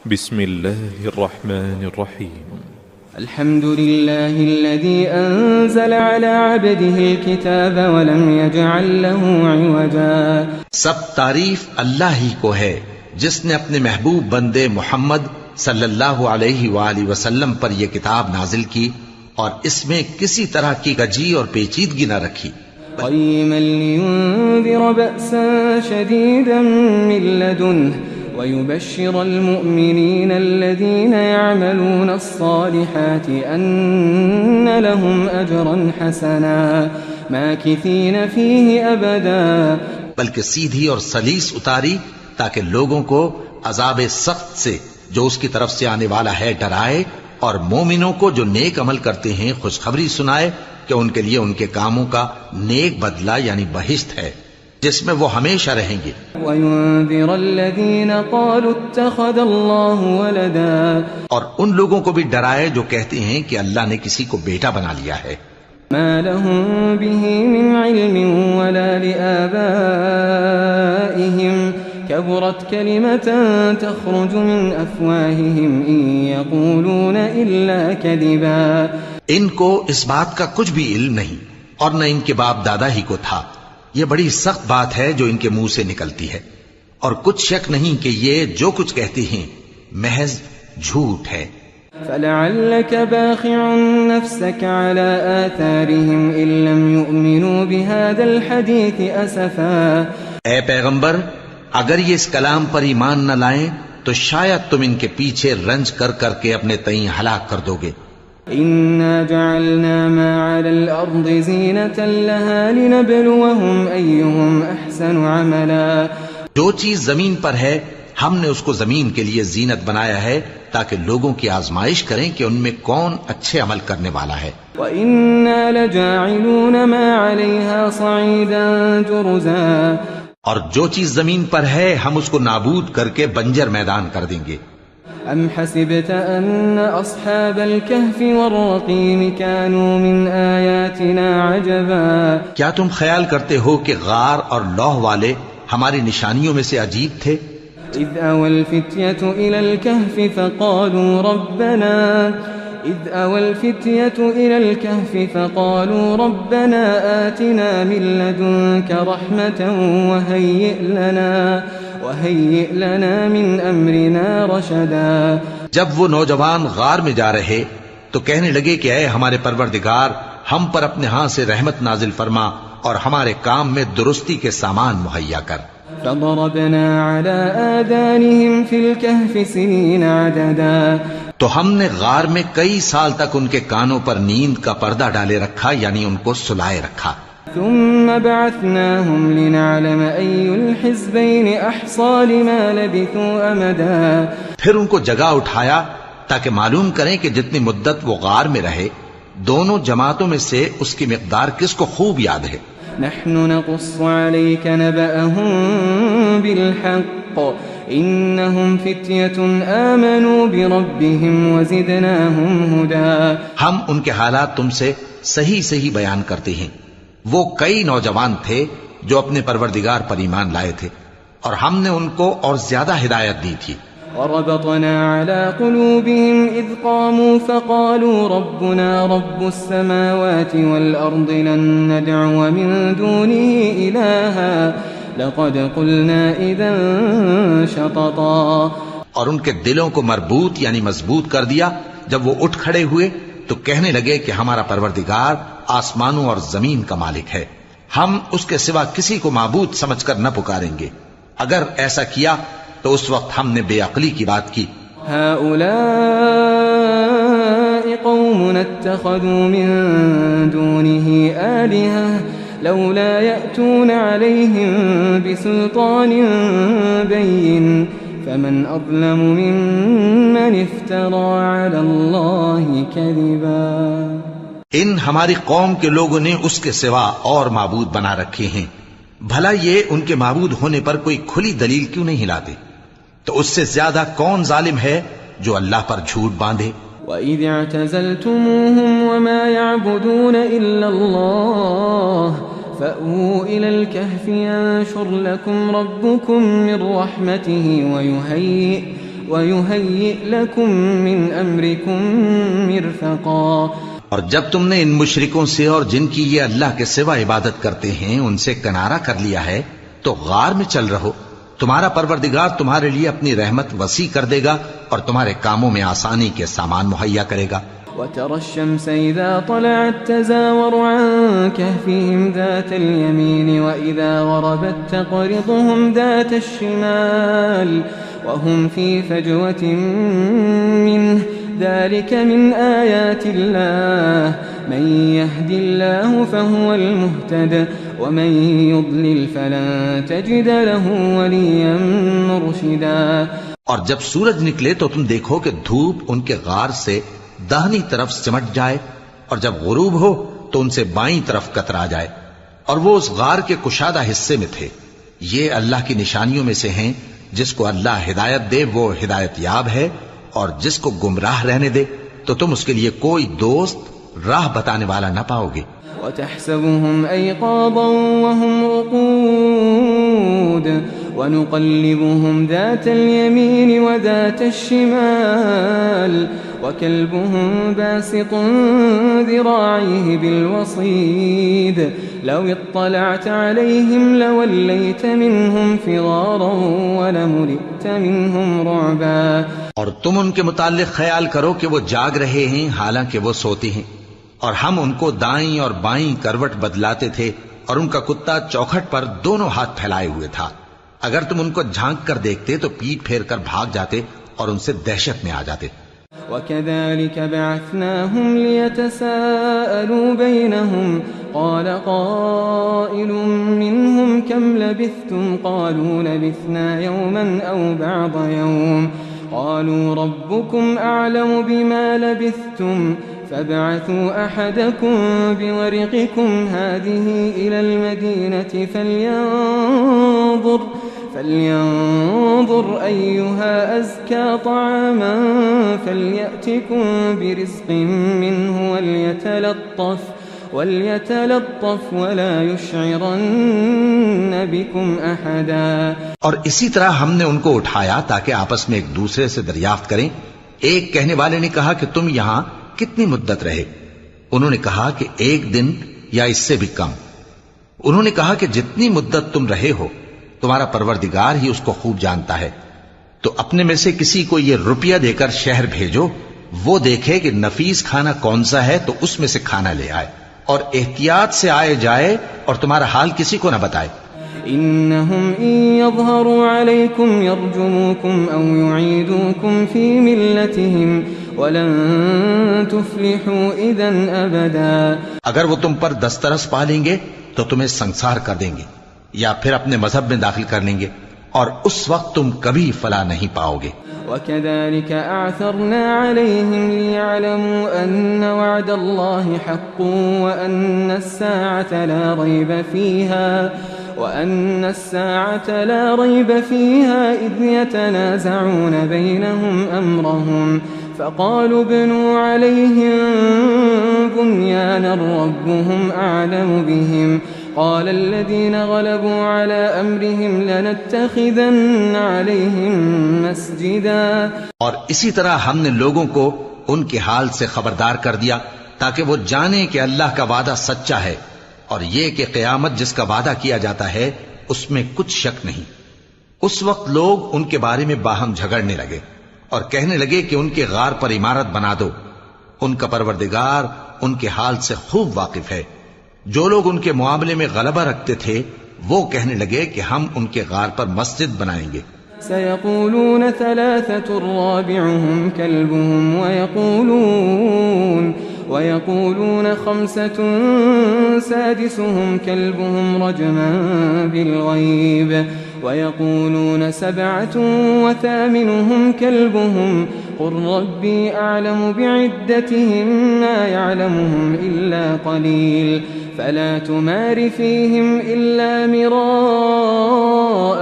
بسم الله الرحمن الرحيم. الحمد لله الذي أنزل على عبده الكتاب ولم يجعل له عوجا. سب تعریف اللہ ہی کو ہے جس نے اپنے محبوب بندے محمد صلی اللہ علیہ وآلہ وسلم پر یہ کتاب نازل کی اور اس میں کسی طرح کی کجی اور پیچیدگی نہ رکھی. قيما لينذر بأسا شديدا من لدنه ويبشر المؤمنين الذين يعملون الصالحات أن لهم أجرا حسنا ماكثين فيه أبدا. بلکہ سیدھی اور سلیس اتاری تاکہ لوگوں کو عذاب سخت سے جو اس کی طرف سے آنے والا ہے ڈرائے، اور مومنوں کو جو نیک عمل کرتے ہیں خوشخبری سنائے کہ ان کے لیے ان کے کاموں کا نیک بدلہ یعنی بہشت ہے جس میں وہ ہمیشہ رہیں گے. وَيُنذِرَ الَّذِينَ قَالُوا اتَّخَذَ اللَّهُ وَلَدًا. اور ان لوگوں کو بھی ڈرائے جو کہتے ہیں کہ اللہ نے کسی کو بیٹا بنا لیا ہے. مَا لَهُم بِهِ مِنْ عِلْمٍ وَلَا لِآبَائِهِمْ كَبُرَتْ كَلِمَةً تَخْرُجُ مِنْ أَفْوَاهِهِمْ إِنْ يَقُولُونَ إِلَّا كَذِبًا. ان کو اس بات کا کچھ بھی علم نہیں اور نہ ان کے باپ دادا ہی کو تھا. یہ بڑی سخت بات ہے جو ان کے منہ سے نکلتی ہے، اور کچھ شک نہیں کہ یہ جو کچھ کہتے ہیں محض جھوٹ ہے. فَلَعَلَّكَ بَاخِعٌ نَفْسَكَ عَلَىٰ آثَارِهِمْ إِن لَّمْ يُؤْمِنُوا بِهَٰذَا الْحَدِيثِ أَسَفًا. اے پیغمبر، اگر یہ اس کلام پر ایمان نہ لائیں تو شاید تم ان کے پیچھے رنج کر کر کے اپنے تئیں ہلاک کر دو گے. إِنَّا جَعَلْنَا مَا عَلَى الْأَرْضِ زِينَةً لَهَا لِنَبْلُوَهُمْ أَيُّهُمْ أَحْسَنُ عَمَلًا. جو چیز زمین پر ہے ہم نے اس کو زمین کے لیے زینت بنایا ہے تاکہ لوگوں کی آزمائش کریں کہ ان میں کون اچھے عمل کرنے والا ہے. وَإِنَّا لَجَاعِلُونَ مَا عَلَيْهَا صَعِيدًا جُرُزًا. اور جو چیز زمین پر ہے ہم اس کو نابود کر کے بنجر میدان کر دیں گے. أَمْ حَسِبْتَ أَنَّ أَصْحَابَ الْكَهْفِ وَالرَّقِيمِ كَانُوا مِنْ آيَاتِنَا عَجَبًا. کیا تم خیال کرتے ہو کہ غار اور لوح والے ہماری نشانیوں میں سے عجیب تھے؟ إِذْ أَوَى الْفِتْيَةُ إِلَى الْكَهْفِ فَقَالُوا رَبَّنَا آتِنَا مِن لَّدُنكَ رَحْمَةً وَهَيِّئْ لَنَا مِنْ أَمْرِنَا رَشَدًا. جب وہ نوجوان غار میں جا رہے تو کہنے لگے کہ اے ہمارے پروردگار، ہم پر اپنے ہاں سے رحمت نازل فرما اور ہمارے کام میں درستی کے سامان مہیا کر. فَضَرَبْنَا عَلَىٰ آذَانِهِمْ فِي الْكَهْفِ سِنِينَ عَدَدًا. تو ہم نے غار میں کئی سال تک ان کے کانوں پر نیند کا پردہ ڈالے رکھا، یعنی ان کو سلائے رکھا. ثم بعثناهم لنعلم أي الحزبين أحصى لما لبثوا أمدا. پھر ان کو جگہ اٹھایا تاکہ معلوم کریں کہ جتنی مدت وہ غار میں رہے دونوں جماعتوں میں سے اس کی مقدار کس کو خوب یاد ہے. نحن نقص عليك نبأهم بالحق إنهم فتية آمنوا بربهم وزدناهم هدى. ہم ان کے حالات تم سے صحیح صحیح بیان کرتے ہیں. وہ کئی نوجوان تھے جو اپنے پروردگار پر ایمان لائے تھے اور ہم نے ان کو اور زیادہ ہدایت دی تھی. وربطنا على قلوبهم إذ قاموا فقالوا ربنا رب السماوات والأرض لن ندعو من دونه إلها لقد قلنا إذا شططا. اور ان کے دلوں کو مربوط یعنی مضبوط کر دیا. جب وہ اٹھ کھڑے ہوئے تو کہنے لگے کہ ہمارا پروردگار آسمانوں اور زمین کا مالک ہے، ہم اس کے سوا کسی کو معبود سمجھ کر نہ پکاریں گے. اگر ایسا کیا تو اس وقت ہم نے بے عقلی کی بات کی. هؤلاء قوم اتخذوا من دونه آلهة لولا يأتون عليهم بسلطان بين فمن أظلم ممن افترى على الله كذبا. ان ہماری قوم کے لوگوں نے اس کے سوا اور معبود بنا رکھے ہیں، بھلا یہ ان کے معبود ہونے پر کوئی کھلی دلیل کیوں نہیں لاتے؟ تو اس سے زیادہ کون ظالم ہے جو اللہ پر جھوٹ باندھے؟ وَإِذِ اعْتَزَلْتُمُوهُمْ وَمَا يَعْبُدُونَ إِلَّا اللَّهَ فَأْوُوا إِلَى الْكَهْفِ يَنشُرْ لَكُمْ رَبُّكُمْ مِنْ رَحْمَتِهِ ويهيئ لكم من أمركم مرفقا. اور جب تم نے ان مشرکوں سے اور جن کی یہ اللہ کے سوا عبادت کرتے ہیں ان سے کنارہ کر لیا ہے تو غار میں چل رہو. تمہارا پروردگار تمہارے لیے اپنی رحمت وسیع کر دے گا اور تمہارے کاموں میں آسانی کے سامان مہیا کرے گا. وترى الشمس إذا طلعت تزاور عن كهفهم ذات اليمين وإذا غربت تقرضهم ذات الشمال وهم في فجوة منه ذلك من آيات الله من يهد الله فهو المهتد ومن يضلل فلن تجد له وليا مرشدا. اور جب سورج نکلے تو تم دیکھو کہ دھوپ ان کے غار سے داہنی طرف سمٹ جائے اور جب غروب ہو تو ان سے بائیں طرف کترا جائے اور وہ اس غار کے کشادہ حصے میں تھے. یہ اللہ کی نشانیوں میں سے ہیں. جس کو اللہ ہدایت دے وہ ہدایت یاب ہے اور جس کو گمراہ رہنے دے تو تم اس کے لیے کوئی دوست راہ بتانے والا نہ پاؤ گے. وتحسبهم أيقاظا وهم رقود ونقلبهم ذات اليمين وذات الشمال وكلبهم باسط ذراعيه بالوصيد لو اطلعت عليهم لوليت منهم فرارا ولملئت منهم رعبا. اور تم ان کے متعلق خیال کرو کہ وہ جاگ رہے ہیں حالانکہ وہ سوتے ہیں اور ہم ان کو دائیں اور بائیں کروٹ بدلاتے تھے اور ان کا کتا چوکھٹ پر دونوں ہاتھ پھیلائے ہوئے تھا. اگر تم ان کو جھانک کر دیکھتے تو پیٹ پھیر کر بھاگ جاتے اور ان سے دہشت میں آ جاتے. وكذلك بعثناهم ليتساءلوا بينهم قال قائل منهم كم لبثتم قالوا لبثنا يوما أو بعض يوم قالوا ربكم أعلم بما لبثتم فابعثوا أحدكم بورقكم هذه إلى المدينة فلينظر أيها أزكى طعاما فليأتكم برزق منه وليتلطف ولا يشعرن بكم أحدا. اور اسی طرح ہم نے ان کو اٹھایا تاکہ آپس میں ایک دوسرے سے دریافت کریں. ایک کہنے والے نے کہا کہ تم یہاں کتنی مدت رہے؟ انہوں نے کہا کہ 1 دن یا اس سے بھی کم. انہوں نے کہا کہ جتنی مدت تم رہے ہو تمہارا پروردگار ہی اس کو خوب جانتا ہے. تو اپنے میں سے کسی کو یہ روپیہ دے کر شہر بھیجو، وہ دیکھے کہ نفیس کھانا کون سا ہے تو اس میں سے کھانا لے آئے اور احتیاط سے آئے جائے اور تمہارا حال کسی کو نہ بتائے. إنهم إن يظهروا عليكم يرجموكم أو يعيدوكم في ملتهم ولن تفلحوا إذا أبدا. اگر وہ تم پر دسترس پا لیں گے تو تمہیں سنسار کر دیں گے یا پھر اپنے مذہب میں داخل کر لیں گے اور اس وقت تم کبھی فلاح نہیں پاؤ گے. وكذلك أعثرنا عليهم ليعلموا أن وعد الله حق وأن الساعة لا ريب فيها إذ يتنازعون بينهم أمرهم فقالوا ابنوا عليهم بنيانا ربهم أعلم بهم قال الذين غلبوا على أمرهم لنتخذن عليهم مسجدا. اور اسی طرح ہم نے لوگوں کو ان کے حال سے خبردار کر دیا تاکہ وہ جانیں کہ اللہ کا وعدہ سچا ہے اور یہ کہ قیامت جس کا وعدہ کیا جاتا ہے اس میں کچھ شک نہیں. اس وقت لوگ ان کے بارے میں باہم جھگڑنے لگے اور کہنے لگے کہ ان کے غار پر عمارت بنا دو. ان کا پروردگار ان کے حال سے خوب واقف ہے. جو لوگ ان کے معاملے میں غلبہ رکھتے تھے وہ کہنے لگے کہ ہم ان کے غار پر مسجد بنائیں گے. سيقولون 3 رابعهم كلبهم ويقولون 5 سادسهم كلبهم رجما بالغيب ويقولون 7 وثامنهم كلبهم قل ربي أعلم بعدتهم ما يعلمهم إلا قليل فلا تمار فيهم إلا مراء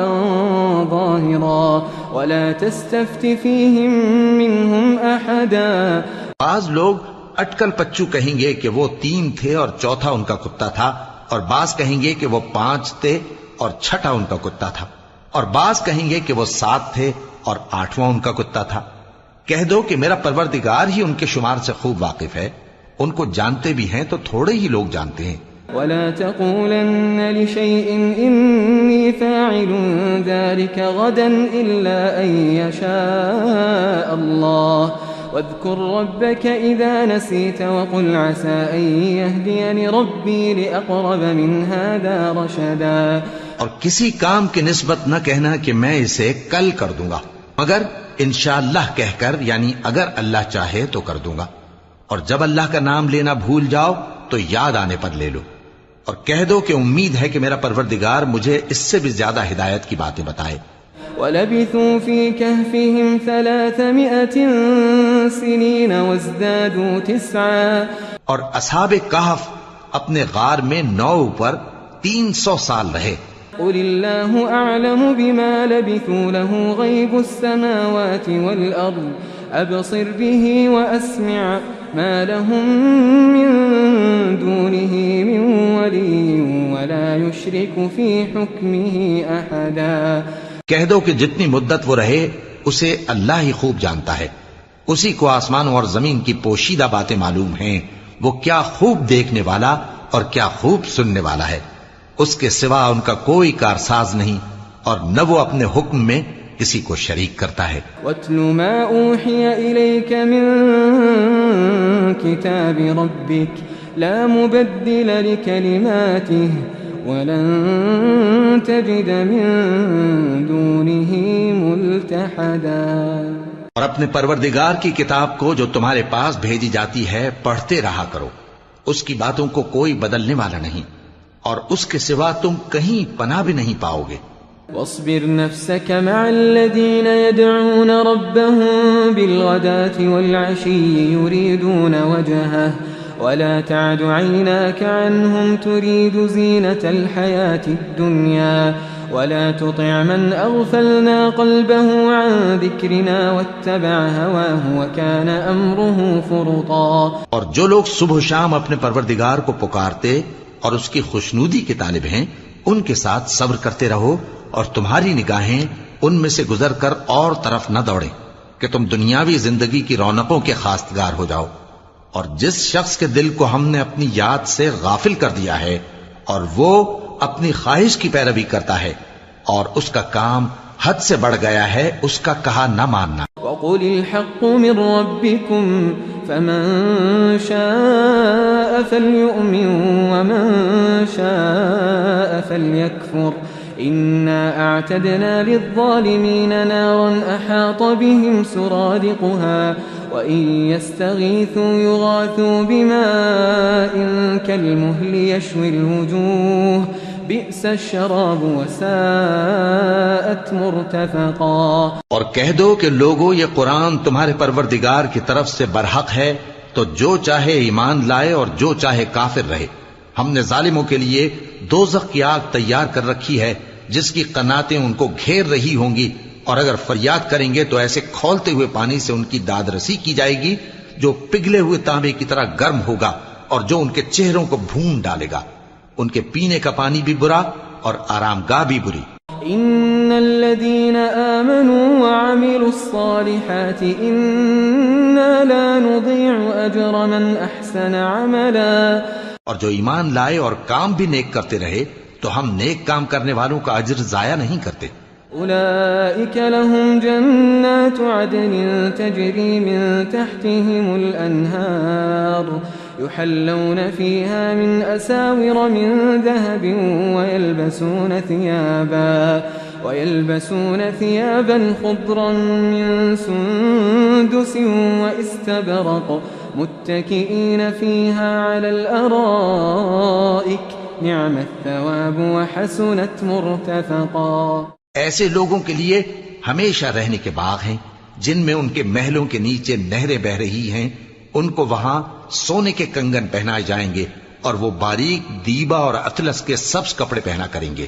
ظاهرا ولا تستفت فيهم منهم أحدا. بعض لوگ اٹکل پچو کہیں گے کہ وہ 3 تھے اور چوتھا ان کا کتا تھا، اور بعض کہیں گے کہ وہ 5 تھے اور چھٹا ان کا کتا تھا، اور بعض کہیں گے کہ وہ 7 تھے اور 8واں ان کا کتا تھا۔ کہہ دو کہ میرا پروردگار ہی ان کے شمار سے خوب واقف ہے، ان کو جانتے بھی ہیں تو تھوڑے ہی لوگ جانتے ہیں۔ ولا تقولن لشيء إني فاعل ذلك غدا إلا أن يشاء الله واذكر ربك إذا نسيت وقل عسى أن يهديني ربي لأقرب من هذا رشدا۔ اور کسی کام کی نسبت نہ کہنا کہ میں اسے کل کر دوں گا، مگر انشاءاللہ کہہ کر، یعنی اگر اللہ چاہے تو کر دوں گا، اور جب اللہ کا نام لینا بھول جاؤ تو یاد آنے پر لے لو، اور کہہ دو کہ امید ہے کہ میرا پروردگار مجھے اس سے بھی زیادہ ہدایت کی باتیں بتائے۔ وَلَبِثُوا فِي كَهْفِهِمْ 300 سِنِينَ وَازْدَادُوا 9۔ اور اصحاب کہف اپنے غار میں 9 پر 300 سال رہے۔ قُلِ اللَّهُ أَعْلَمُ بِمَا لَبِثُوا لَهُ غَيْبُ السَّمَاوَاتِ وَالْأَرْضِ أَبْصِرْ بِهِ وَأَسْمِعْ مَا لَهُم مِّن دُونِهِ مِن وَلِيٍّ وَلَا يُشْرِكُ فِي حُكْمِهِ أَحَدًا۔ کہہ دو کہ جتنی مدت وہ رہے اسے اللہ ہی خوب جانتا ہے، اسی کو آسمانوں اور زمین کی پوشیدہ باتیں معلوم ہیں، وہ کیا خوب دیکھنے والا اور کیا خوب سننے والا ہے، اس کے سوا ان کا کوئی کارساز نہیں، اور نہ وہ اپنے حکم میں کسی کو شریک کرتا ہے۔ وَاتْلُ مَا أُوحِيَ إِلَيْكَ مِن كِتَابِ رَبِّكَ لَا مُبَدِّلَ لِكَلِمَاتِهِ وَلَن تَجِدَ مِن دُونِهِ مُلْتَحَدًا۔ اور اپنے پروردگار کی کتاب کو جو تمہارے پاس بھیجی جاتی ہے پڑھتے رہا کرو، اس کی باتوں کو کوئی بدلنے والا نہیں، اور اس کے سوا تم کہیں پناہ بھی نہیں پاؤ گے۔ واصبر نفسك مع الذين يدعون ربهم بالغداة والعشي يريدون وجهه ولا تعد عيناك عنهم تريد زينة الحياة الدنيا ولا تطع من أغفلنا قلبه عن ذكرنا واتبع هواه وكان أمره فرطا۔ اور جو لوگ صبح و شام اپنے پروردگار کو پکارتے اور اس کی خوشنودی کے طالب ہیں، ان کے ساتھ صبر کرتے رہو، اور تمہاری نگاہیں ان میں سے گزر کر اور طرف نہ دوڑیں کہ تم دنیاوی زندگی کی رونقوں کے خواستگار ہو جاؤ۔ اور جس شخص کے دل کو ہم نے اپنی یاد سے غافل کر دیا ہے اور وہ اپنی خواہش کی پیروی کرتا ہے اور اس کا کام حد سے بڑھ گیا ہے، اس کا کہا نہ ماننا۔ وَقُلِ الْحَقُّ مِن رَّبِّكُمْ فَمَن شَاءَ فَلْيُؤْمِن وَمَن شَاءَ فَلْيَكْفُرْ إِنَّا أَعْتَدْنَا لِلظَّالِمِينَ نَارًا أَحَاطَ بِهِمْ سُرَادِقُهَا وَإِن يَسْتَغِيثُوا يُغَاثُوا بِمَاءٍ كَالْمُهْلِ يَشْوِي الْوُجُوهَ بِئْسَ الشَّرَابُ وَسَاءَتْ مُرْتَفَقًا۔ اور کہہ دو کہ لوگو یہ قرآن تمہارے پروردگار کی طرف سے برحق ہے، تو جو چاہے ایمان لائے اور جو چاہے کافر رہے۔ ہم نے ظالموں کے لیے دوزخ کی آگ تیار کر رکھی ہے جس کی قناتیں ان کو گھیر رہی ہوں گی، اور اگر فریاد کریں گے تو ایسے کھولتے ہوئے پانی سے ان کی داد رسی کی جائے گی جو پگھلے ہوئے تانبے کی طرح گرم ہوگا اور جو ان کے چہروں کو بھون ڈالے گا۔ ان کے پینے کا پانی بھی برا اور آرام گاہ بھی بری۔ ان الذين آمنوا وعملوا الصالحات انا لا نضيع اجر من احسن عملا۔ اور جو ایمان لائے اور کام بھی نیک کرتے رہے تو ہم نیک کام کرنے والوں کا اجر ضائع نہیں کرتے۔ أولئك لهم جنات عدن تجري من تحتهم الأنهار يحلون فيها من أساور من ذهب ويلبسون ثيابا خضرا من سندس واستبرق متكئين فيها على الأرائك نعم الثواب وحسنت مرتفقا۔ ایسے لوگوں کے لیے ہمیشہ رہنے کے باغ ہیں جن میں ان کے محلوں کے نیچے نہریں بہ رہی ہیں، ان کو وہاں سونے کے کنگن پہنائے جائیں گے اور وہ باریک دیبا اور اطلس کے سبز کپڑے پہنا کریں گے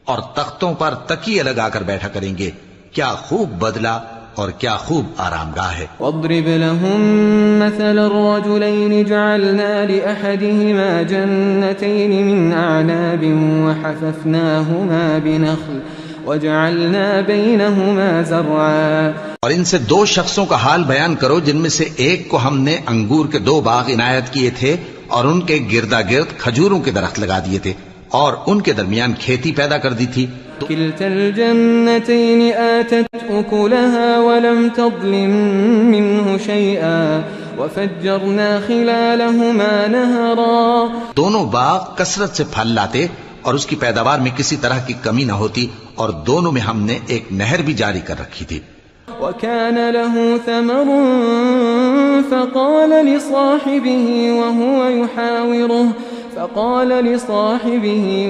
اور تختوں پر تکیے لگا کر بیٹھا کریں گے۔ کیا خوب بدلہ اور کیا خوب آرام گاہ ہے۔ واضرب لهم مثل الرجلين جعلنا لأحدهما جنتين من أعناب وحففناهما وجعلنا بينهما زرعا اور ان سے دو شخصوں کا حال بیان کرو جن میں سے ایک کو ہم نے انگور کے 2 باغ عنایت کیے تھے اور ان کے گردا گرد کھجوروں کے درخت لگا دیے تھے اور ان کے درمیان کھیتی پیدا کر دی تھی. كلتا الجنتين آتت أكلها ولم تظلم منه شيئا وفجرنا خلالهما نهرا. دونوں باغ کثرت سے پھل لاتے اور اس کی پیداوار میں کسی طرح کی کمی نہ ہوتی اور دونوں میں ہم نے ایک نہر بھی جاری کر رکھی تھی. وكان له ثمر فقال لصاحبه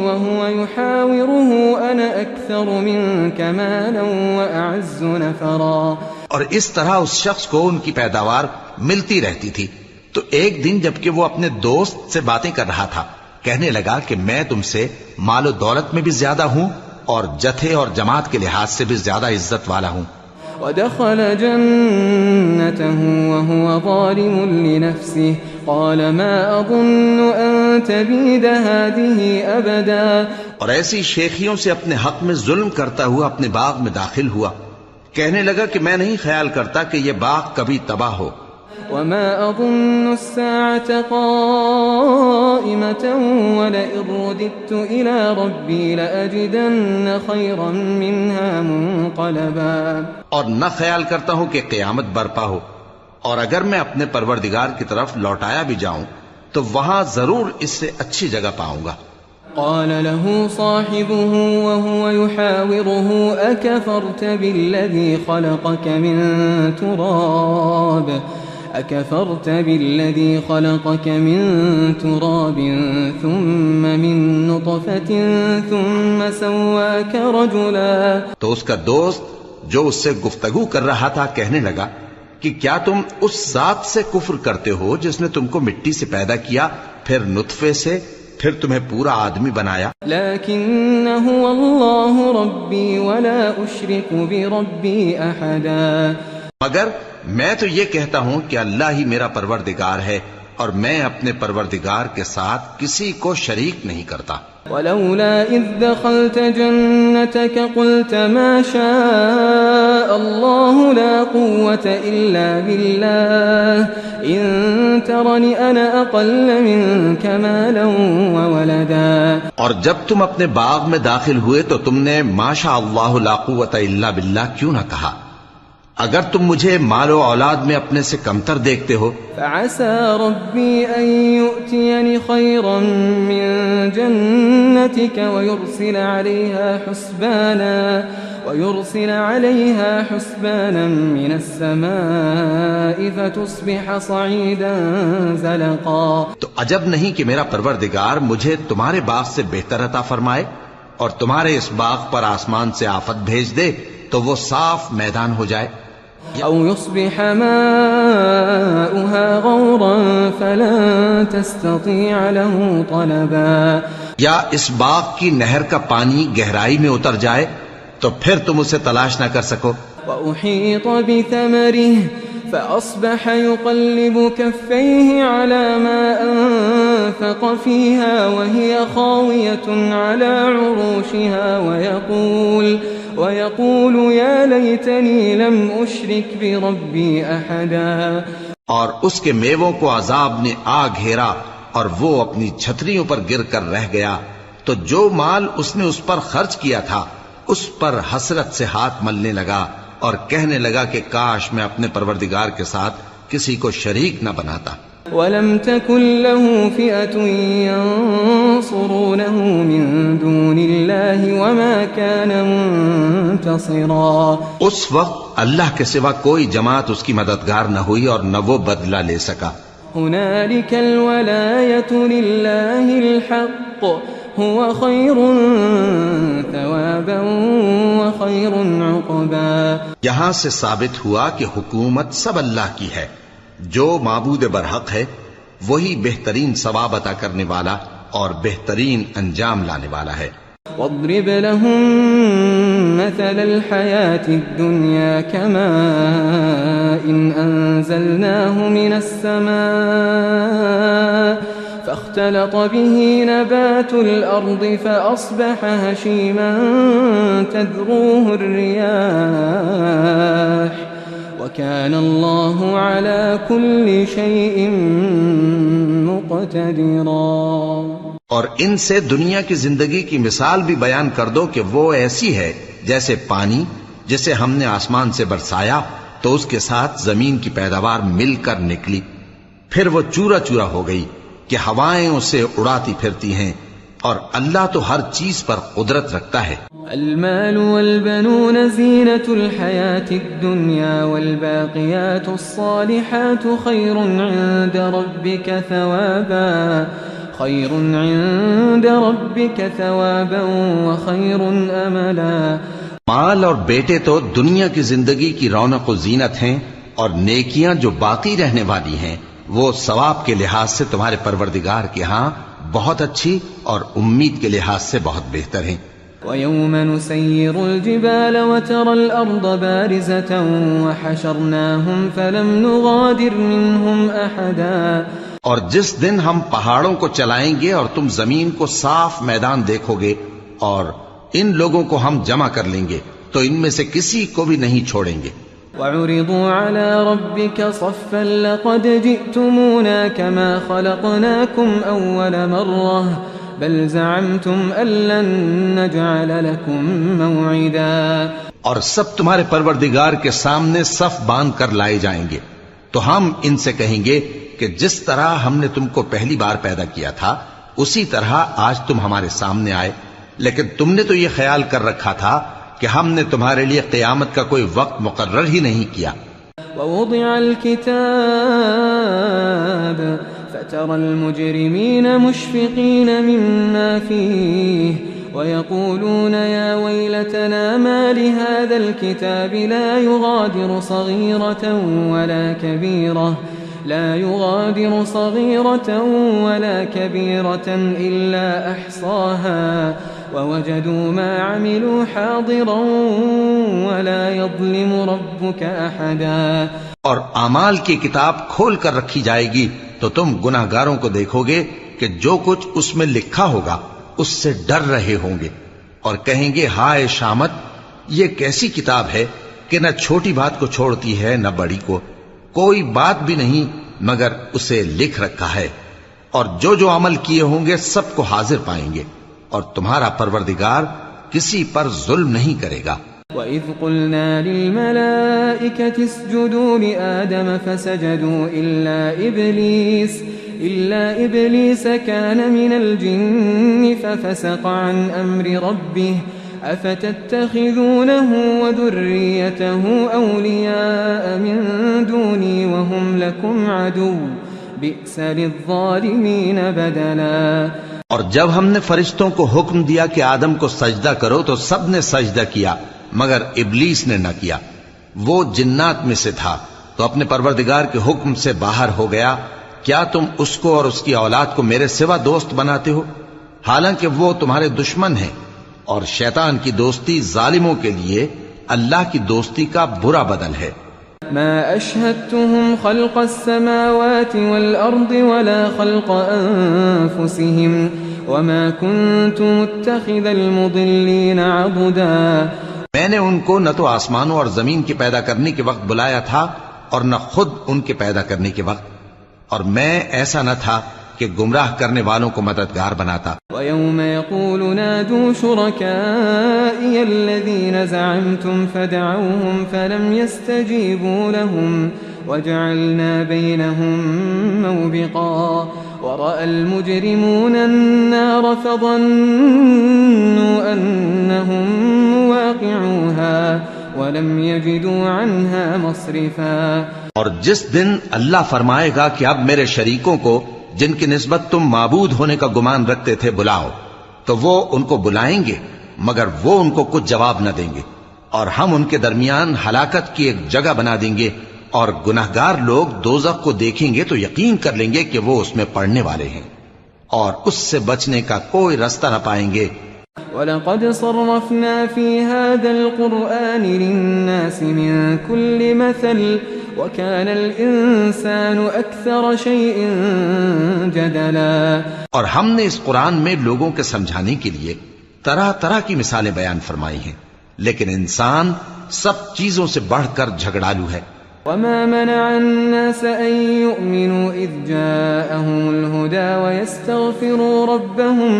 وهو يحاوره أنا أكثر منك مالا وأعز نفرا. اور اس طرح اس شخص کو ان کی پیداوار ملتی رہتی تھی. تو ایک دن جبکہ وہ اپنے دوست سے باتیں کر رہا تھا کہنے لگا کہ میں تم سے مال و دولت میں بھی زیادہ ہوں اور جتھے اور جماعت کے لحاظ سے بھی زیادہ عزت والا ہوں. ودخل جنته وهو ظالم لنفسه قال ما أظن أن تبيد هذه أبدا. اور ایسی شیخیوں سے اپنے حق میں ظلم کرتا ہوا اپنے باغ میں داخل ہوا کہنے لگا کہ میں نہیں خیال کرتا کہ یہ باغ کبھی تباہ ہو. وما أظن الساعة قائمة ولئن رددت إلى ربي لأجدن خيرا منها منقلبا. اور نہ خیال کرتا ہوں کہ قیامت برپا ہو اور اگر میں اپنے پروردگار کی طرف لوٹایا بھی جاؤں تو وہاں ضرور اس سے اچھی جگہ پاؤں گا. قال له صاحبه وهو يحاوره أكفرت بالذي خلقك من تراب ثم من نطفة ثم سواك رجلا. تو اس کا دوست جو اس سے گفتگو کر رہا تھا کہنے لگا کہ کیا تم اس ذات سے کفر کرتے ہو جس نے تم کو مٹی سے پیدا کیا پھر نطفے سے پھر تمہیں پورا آدمی بنایا. لیکن هو اللہ ربی ولا اشرک بربی احدا. مگر میں تو یہ کہتا ہوں کہ اللہ ہی میرا پروردگار ہے اور میں اپنے پروردگار کے ساتھ کسی کو شریک نہیں کرتا. ولولا اذ دخلت جنتك قلت ما شاء الله لا قوة الا بالله ان ترني انا اقل منك مالا وولدا. اور جب تم اپنے باغ میں داخل ہوئے تو تم نے ما شاء اللہ لا قوت الا باللہ کیوں نہ کہا اگر تم مجھے مال و اولاد میں اپنے سے کمتر دیکھتے ہو. فعسى ربي أن يؤتيني خيرا من جنتك ويرسل عليها حسبانا من السماء فتصبح صعيدا زلقا. تو عجب نہیں کہ میرا پروردگار مجھے تمہارے باغ سے بہتر عطا فرمائے اور تمہارے اس باغ پر آسمان سے آفت بھیج دے تو وہ صاف میدان ہو جائے. أو يصبح ماؤها غورا فلن تستطيع له طلبا. یا اس باغ کی نہر کا پانی گہرائی میں اتر جائے تو پھر تم اسے تلاش نہ کر سکو. وأحيط بثمره فأصبح يقلب كفيه على ما أنفق فيها وهي خاوية على عروشها ويقول يا ليتني لم أشرك بربي أحدا. اور اس کے میووں کو عذاب نے آ گھیرا اور وہ اپنی چھتریوں پر گر کر رہ گیا تو جو مال اس نے اس پر خرچ کیا تھا اس پر حسرت سے ہاتھ ملنے لگا اور کہنے لگا کہ کاش میں اپنے پروردگار کے ساتھ کسی کو شریک نہ بناتا. وَلَمْ تَكُنْ لَهُ فِئَةٌ يَنصُرُونَهُ مِن دُونِ اللَّهِ وَمَا كَانَ مُنْتَصِرًا. اس وقت اللہ کے سوا کوئی جماعت اس کی مددگار نہ ہوئی اور نہ وہ بدلہ لے سکا. هُنَالِكَ الْوَلَایَةُ لِلَّهِ الْحَقِّ هُوَ خَيْرٌ ثَوَابًا وَخَيْرٌ عُقْبًا. یہاں سے ثابت ہوا کہ حکومت سب اللہ کی ہے. جو معبود برحق ہے وہی بہترین ثواب عطا کرنے والا اور بہترین انجام لانے والا ہے. وَاضْرِبْ لَهُم مَّثَلَ الْحَيَاةِ الدُّنْيَا كَمَاءٍ أَنزَلْنَاهُ مِنَ السَّمَاءِ فاختلط به نبات الأرض فأصبح هشيما تذروه الرياح وكان الله على كل شيء مقتدرا۔ اور ان سے دنیا کی زندگی کی مثال بھی بیان کر دو کہ وہ ایسی ہے جیسے پانی جسے ہم نے آسمان سے برسایا تو اس کے ساتھ زمین کی پیداوار مل کر نکلی، پھر وہ چورا چورا ہو گئی کہ ہوائیں اسے اڑاتی پھرتی ہیں، اور اللہ تو ہر چیز پر قدرت رکھتا ہے۔ المال والبنون زینة الحیاة الدنیا والباقیات الصالحات خیر عند ربک ثوابا وخیر املا۔ مال اور بیٹے تو دنیا کی زندگی کی رونق و زینت ہیں، اور نیکیاں جو باقی رہنے والی ہیں وہ ثواب کے لحاظ سے تمہارے پروردگار کے ہاں بہت اچھی اور امید کے لحاظ سے بہت بہتر ہیں۔ وَيَوْمَ نُسَيِّرُ الْجِبَالَ وَتَرَى الْأَرْضَ بَارِزَةً وَحَشَرْنَاهُمْ فَلَمْ نُغَادِرْ مِنْهُمْ أَحَدًا۔ اور جس دن ہم پہاڑوں کو چلائیں گے اور تم زمین کو صاف میدان دیکھو گے، اور ان لوگوں کو ہم جمع کر لیں گے تو ان میں سے کسی کو بھی نہیں چھوڑیں گے۔ وَعُرِضُوا عَلَى رَبِّكَ صَفًّا لَقَدْ جِئْتُمُونَا كَمَا خَلَقْنَاكُمْ أَوَّلَ مَرَّةٍ بَلْ زَعَمْتُمْ أَن لَّن نَّجْعَلَ لَكُم مَّوْعِدًا۔ اور سب تمہارے پروردگار کے سامنے صف باندھ کر لائے جائیں گے، تو ہم ان سے کہیں گے کہ جس طرح ہم نے تم کو پہلی بار پیدا کیا تھا اسی طرح آج تم ہمارے سامنے آئے، لیکن تم نے تو یہ خیال کر رکھا تھا کہ ہم نے تمہارے لیے قیامت کا کوئی وقت مقرر ہی نہیں کیا۔ ووضع الكتاب فترى المجرمين مشفقين مما فيه ويقولون يا ويلتنا ما لهذا الكتاب لا يغادر صغيرة ولا كبيرة إلا أحصاها ووجدوا ما عملوا حاضرا ولا يظلم ربك أحدا۔ اور اعمال کی کتاب کھول کر رکھی جائے گی تو تم گناہگاروں کو دیکھو گے کہ جو کچھ اس میں لکھا ہوگا اس سے ڈر رہے ہوں گے، اور کہیں گے ہائے شامت، یہ کیسی کتاب ہے کہ نہ چھوٹی بات کو چھوڑتی ہے نہ بڑی کو، کوئی بات بھی نہیں مگر اسے لکھ رکھا ہے، اور جو جو عمل کیے ہوں گے سب کو حاضر پائیں گے، اور تمہارا پروردگار کسی پر ظلم نہیں کرے گا۔ وَإِذْ قُلْنَا لِلْمَلَائِكَةِ اسْجُدُوا لِآدَمَ فَسَجَدُوا إِلَّا إِبْلِيسَ كَانَ مِنَ الْجِنِّ فَفَسَقَ عَنْ أَمْرِ رَبِّهِ أَفَتَتَّخِذُونَهُ وَذُرِّيَّتَهُ أَوْلِيَاءَ مِن دُونِي وَهُمْ لَكُمْ عَدُوٌّ بِئْسَ لِلظَّالِمِينَ بَدَلًا۔ اور جب ہم نے فرشتوں کو حکم دیا کہ آدم کو سجدہ کرو تو سب نے سجدہ کیا مگر ابلیس نے نہ کیا، وہ جنات میں سے تھا تو اپنے پروردگار کے حکم سے باہر ہو گیا۔ کیا تم اس کو اور اس کی اولاد کو میرے سوا دوست بناتے ہو، حالانکہ وہ تمہارے دشمن ہیں، اور شیطان کی دوستی ظالموں کے لیے اللہ کی دوستی کا برا بدل ہے۔ ما أشهدتهم خلق السماوات والأرض ولا خلق أنفسهم وما كنت متخذ المضلين عضدا۔ میں نے ان کو نہ تو آسمانوں اور زمین کے پیدا کرنے کے وقت بلایا تھا اور نہ خود ان کے پیدا کرنے کے وقت، اور میں ایسا نہ تھا کہ گمراہ کرنے والوں کو مددگار بناتا۔ وَيَوْمَ يَقُولُ نَادُوا شُرَكَائِيَ الَّذِينَ زَعَمْتُمْ فَدَعَوْهُمْ فَلَمْ يَسْتَجِيبُوا لَهُمْ وَجَعَلْنَا بَيْنَهُمْ مَوْبِقًا وَرَأَى الْمُجْرِمُونَ النَّارَ فَظَنُّوا أَنَّهُمْ مُوَاقِعُوهَا وَلَمْ يَجِدُوا عَنْهَا مَصْرِفًا۔ اور جس دن اللہ فرمائے گا کہ اب میرے شریکوں کو جن کی نسبت تم معبود ہونے کا گمان رکھتے تھے بلاؤ، تو وہ ان کو بلائیں گے مگر وہ ان کو کچھ جواب نہ دیں گے، اور ہم ان کے درمیان ہلاکت کی ایک جگہ بنا دیں گے، اور گناہگار لوگ دوزخ کو دیکھیں گے تو یقین کر لیں گے کہ وہ اس میں پڑنے والے ہیں، اور اس سے بچنے کا کوئی رستہ نہ پائیں گے۔ وَلَقَدْ صَرَّفْنَا فِي هَذَا الْقُرْآنِ لِلنَّاسِ مِنْ كُلِّ مَثَلٍ وكان الإنسان أكثر شيء جدلا. اور ہم نے اس قرآن میں لوگوں کے سمجھانے کے لیے طرح طرح کی مثالیں بیان فرمائی ہیں، لیکن انسان سب چیزوں سے بڑھ کر جھگڑالو ہے. وما منع الناس أن يؤمنوا إذ جاءهم الهدى ويستغفروا ربهم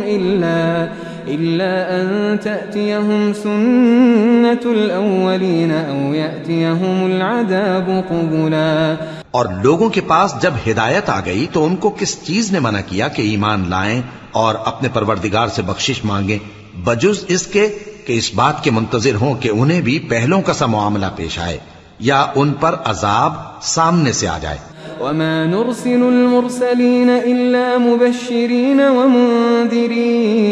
إلا أن تأتيهم سنة الأولين أو يأتيهم العذاب قبلا. اور لوگوں کے پاس جب ہدایت آ گئی تو ان کو کس چیز نے منع کیا کہ ایمان لائیں اور اپنے پروردگار سے بخشش مانگیں، بجز اس کے کہ اس بات کے منتظر ہوں کہ انہیں بھی پہلوں کا سا معاملہ پیش آئے یا ان پر عذاب سامنے سے آ جائے. وما نرسل المرسلين إلا مبشرين ومنذرين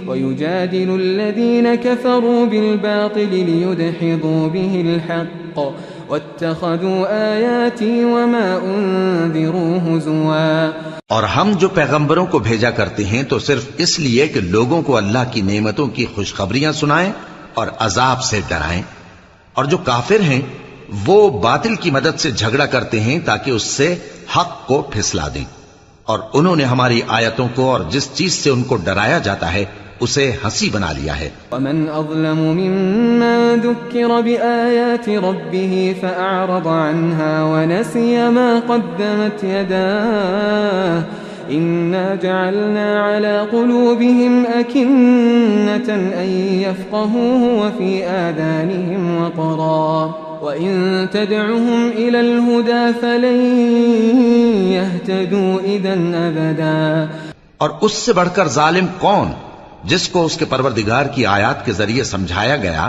ويجادل الذين كفروا بالباطل ليدحضوا به الحق واتخذوا آياتي وما أنذروا هزوا. اور ہم جو پیغمبروں کو بھیجا کرتے ہیں تو صرف اس لیے کہ لوگوں کو اللہ کی نعمتوں کی خوشخبریاں سنائیں اور عذاب سے ڈرائیں، اور جو کافر ہیں وہ باطل کی مدد سے جھگڑا کرتے ہیں تاکہ اس سے حق کو پھسلا دیں، اور انہوں نے ہماری آیتوں کو اور جس چیز سے ان کو ڈرایا جاتا ہے اسے ہنسی بنا لیا ہے. ومن أظلم ممن ذكر بآيات ربه فأعرض عنها ونسي ما قدمت يداه إنا جعلنا على قلوبهم أكنة أن يفقهوه وفي آذانهم وقرا وإن تدعهم إلى الهدى فلن يهتدوا إذا أبدا. اور اس سے بڑھ کر ظالم کون جس کو اس کے پروردگار کی آیات کے ذریعے سمجھایا گیا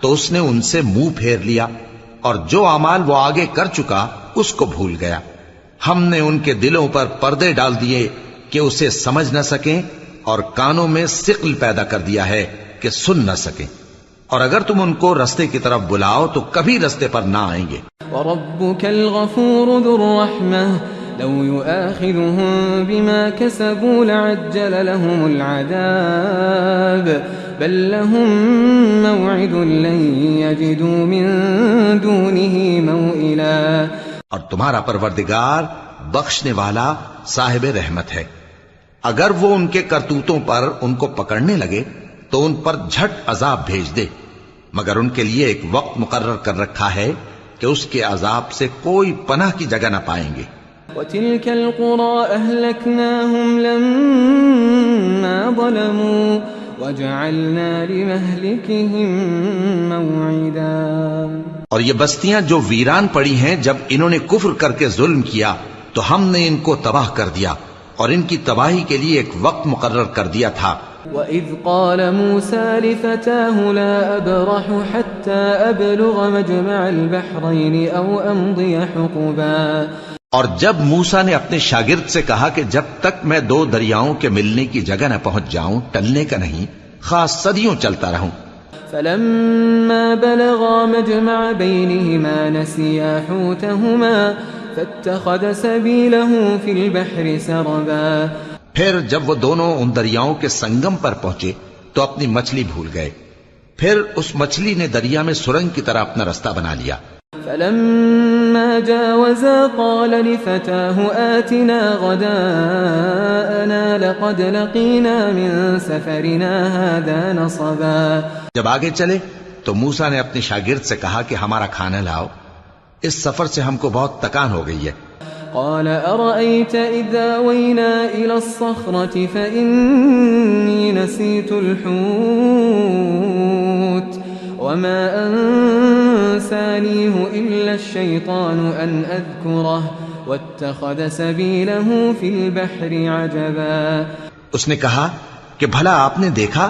تو اس نے ان سے منہ پھیر لیا، اور جو اعمال وہ آگے کر چکا اس کو بھول گیا. ہم نے ان کے دلوں پر پردے ڈال دیے کہ اسے سمجھ نہ سکیں، اور کانوں میں ثقل پیدا کر دیا ہے کہ سن نہ سکیں، اور اگر تم ان کو رستے کی طرف بلاؤ تو کبھی رستے پر نہ آئیں گے. وَرَبُّكَ الْغَفُورُ ذُو الرَّحْمَةِ لَوْ يُؤَاخِذُهُم بِمَا كَسَبُوا لَعَجَّلَ لَهُمُ الْعَذَابَ بَل لَّهُم مَّوْعِدٌ لَّن يَجِدُوا مِن دُونِهِ مَوْئِلًا. اور تمہارا پروردگار بخشنے والا صاحب رحمت ہے، اگر وہ ان کے کرتوتوں پر ان کو پکڑنے لگے تو ان پر جھٹ عذاب بھیج دے، مگر ان کے لیے ایک وقت مقرر کر رکھا ہے کہ اس کے عذاب سے کوئی پناہ کی جگہ نہ پائیں گے. وَتِلْكَ الْقُرَىٰ أَهْلَكْنَاهُمْ لَمَّا ظَلَمُوا وَجَعَلْنَا لِمَهْلِكِهِم مَّوْعِدًا. اور یہ بستیاں جو ویران پڑی ہیں جب انہوں نے کفر کر کے ظلم کیا تو ہم نے ان کو تباہ کر دیا اور ان کی تباہی کے لیے ایک وقت مقرر کر دیا تھا. وَإِذْ قَالَ مُوسَىٰ لِفَتَاهُ لَا أَبْرَحُ حَتَّىٰ أَبْلُغَ مَجْمَعَ الْبَحْرَيْنِ أَوْ أَمْضِيَ حُقُبًا. اور جب موسیٰ نے اپنے شاگرد سے کہا کہ جب تک میں دو دریاؤں کے ملنے کی جگہ نہ پہنچ جاؤں ٹلنے کا نہیں، خاص صدیوں چلتا رہوں. فَلَمَّا بَلَغَا مَجْمَعَ بَيْنِهِمَا نَسِيَا حُوتَهُمَا فَاتَّخَذَ سَبِيلَهُ فِي الْبَحْرِ سَرَبًا. پھر جب وہ دونوں ان دریاؤں کے سنگم پر پہنچے تو اپنی مچھلی بھول گئے، پھر اس مچھلی نے دریا میں سرنگ کی طرح اپنا رستہ بنا لیا. فَلَمَّا جَاوَزَا قَالَ لِفَتَاهُ آتِنَا غَدَاءَنَا لَقَدْ لَقِينَا مِن سَفَرِنَا هَٰذَا نَصَبًا. جب آگے چلے تو موسیٰ نے اپنے شاگرد سے کہا کہ ہمارا کھانا لاؤ، اس سفر سے ہم کو بہت تکان ہو گئی ہے. قال أرأيت إذا آوينا إلى الصخرة فإني نسيت الحوت وما أنسانيه إلا الشيطان أن أذكره واتخذ سبيله في البحر عجبا. اس نے کہا کہ بھلا آپ نے دیکھا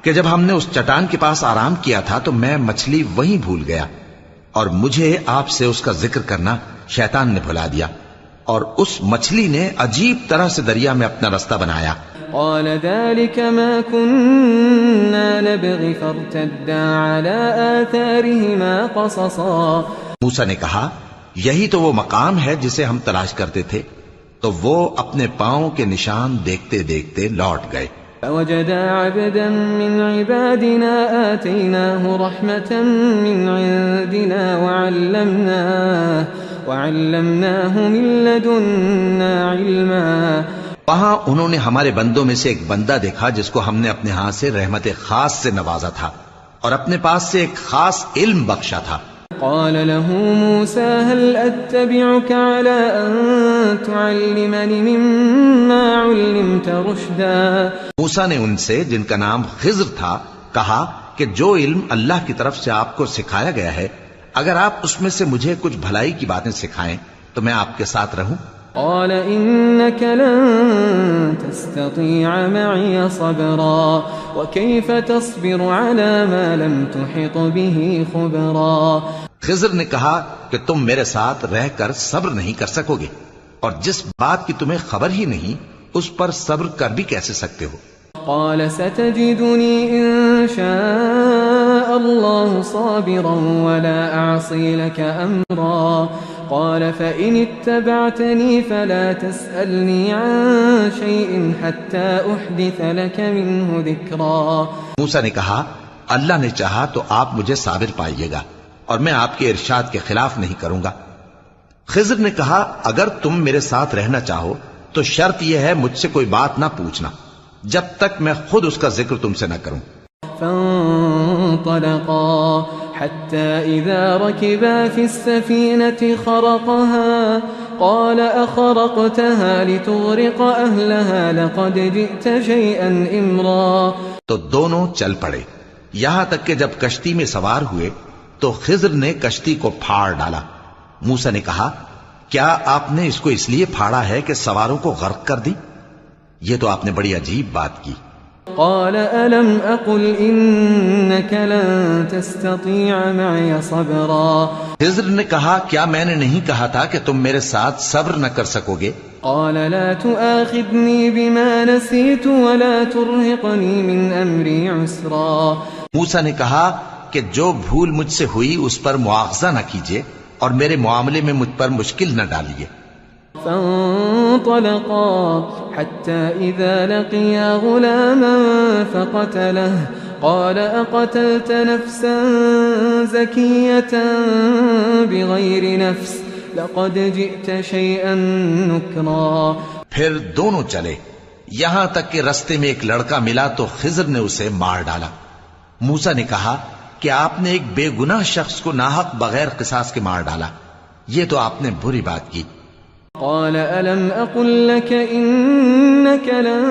کہ جب ہم نے اس چٹان کے پاس آرام کیا تھا تو میں مچھلی وہیں بھول گیا، اور مجھے آپ سے اس کا ذکر کرنا شیطان نے بھلا دیا، اور اس مچھلی نے عجیب طرح سے دریا میں اپنا رستہ بنایا. قال ذلك ما كنا نبغي فارتدا على آثارهما قصصا. موسیٰ نے کہا یہی تو وہ مقام ہے جسے ہم تلاش کرتے تھے، تو وہ اپنے پاؤں کے نشان دیکھتے دیکھتے لوٹ گئے. فوجدا عبدا من عبادنا آتيناه رحمة من عندنا وعلمناه من لدنا علما. وہاں انہوں نے ہمارے بندوں میں سے ایک بندہ دیکھا جس کو ہم نے اپنے ہاں سے رحمت خاص سے نوازا تھا اور اپنے پاس سے ایک خاص علم بخشا تھا. قال له موسى هل أتبعك على أن تعلمني مما علمت رشدا. موسیٰ نے ان سے جن کا نام خضر تھا کہا کہ جو علم اللہ کی طرف سے آپ کو سکھایا گیا ہے اگر آپ اس میں سے مجھے کچھ بھلائی کی باتیں سکھائیں تو میں آپ کے ساتھ رہوں. قال إنك لن تستطيع معي صبرا وكيف تصبر على ما لم تحط به خبرا. خضر نے کہا کہ تم میرے ساتھ رہ کر صبر نہیں کر سکو گے اور جس بات کی تمہیں خبر ہی نہیں اس پر صبر کر بھی کیسے سکتے ہو. قال ستجدني إن شاء الله صابرا ولا أعصي لك أمرا. قال فإن اتبعتني فلا تسألني عن شيء حتى أحدث لك منه ذكرا. موسیٰ نے کہا اللہ نے چاہا تو آپ مجھے صابر پائیے گا اور میں آپ کے ارشاد کے خلاف نہیں کروں گا. خضر نے کہا اگر تم میرے ساتھ رہنا چاہو تو شرط یہ ہے مجھ سے کوئی بات نہ پوچھنا جب تک میں خود اس کا ذکر تم سے نہ کروں. فانطلقا حتى إذا ركبا في السفينة خرقها قال أخرقتها لتغرق أهلها لقد جئت شيئا إمرا. تو دونوں چل پڑے یہاں تک کہ جب کشتی میں سوار ہوئے تو خضر نے کشتی کو پھاڑ ڈالا. موسیٰ نے کہا کیا آپ نے اس کو اس لیے پھاڑا ہے کہ سواروں کو غرق کر دی؟ یہ تو آپ نے بڑی عجیب بات کی. قال ألم أقل إنك لن تستطيع معي صبرا. خضر نے کہا کیا میں نے نہیں کہا تھا کہ تم میرے ساتھ صبر نہ کر سکو گے؟ قال لا تؤاخذني بما نسيت ولا ترهقني من أمري عسرا. موسیٰ نے کہا کہ جو بھول مجھ سے ہوئی اس پر مواخذہ نہ کیجیے اور میرے معاملے میں مجھ پر مشکل نہ ڈالیے. فانطلقا حتى إذا لقيا غلاما فقتله قال أقتلت نفسا زكية بغير نفس لقد جئت شيئا نكرا. پھر دونوں چلے یہاں تک کہ رستے میں ایک لڑکا ملا تو خضر نے اسے مار ڈالا. موسیٰ نے کہا کہ آپ نے ایک بے گناہ شخص کو ناحق بغیر قصاص کے مار ڈالا یہ تو آپ نے بری بات کی. قال ألم أقل لك إنك لن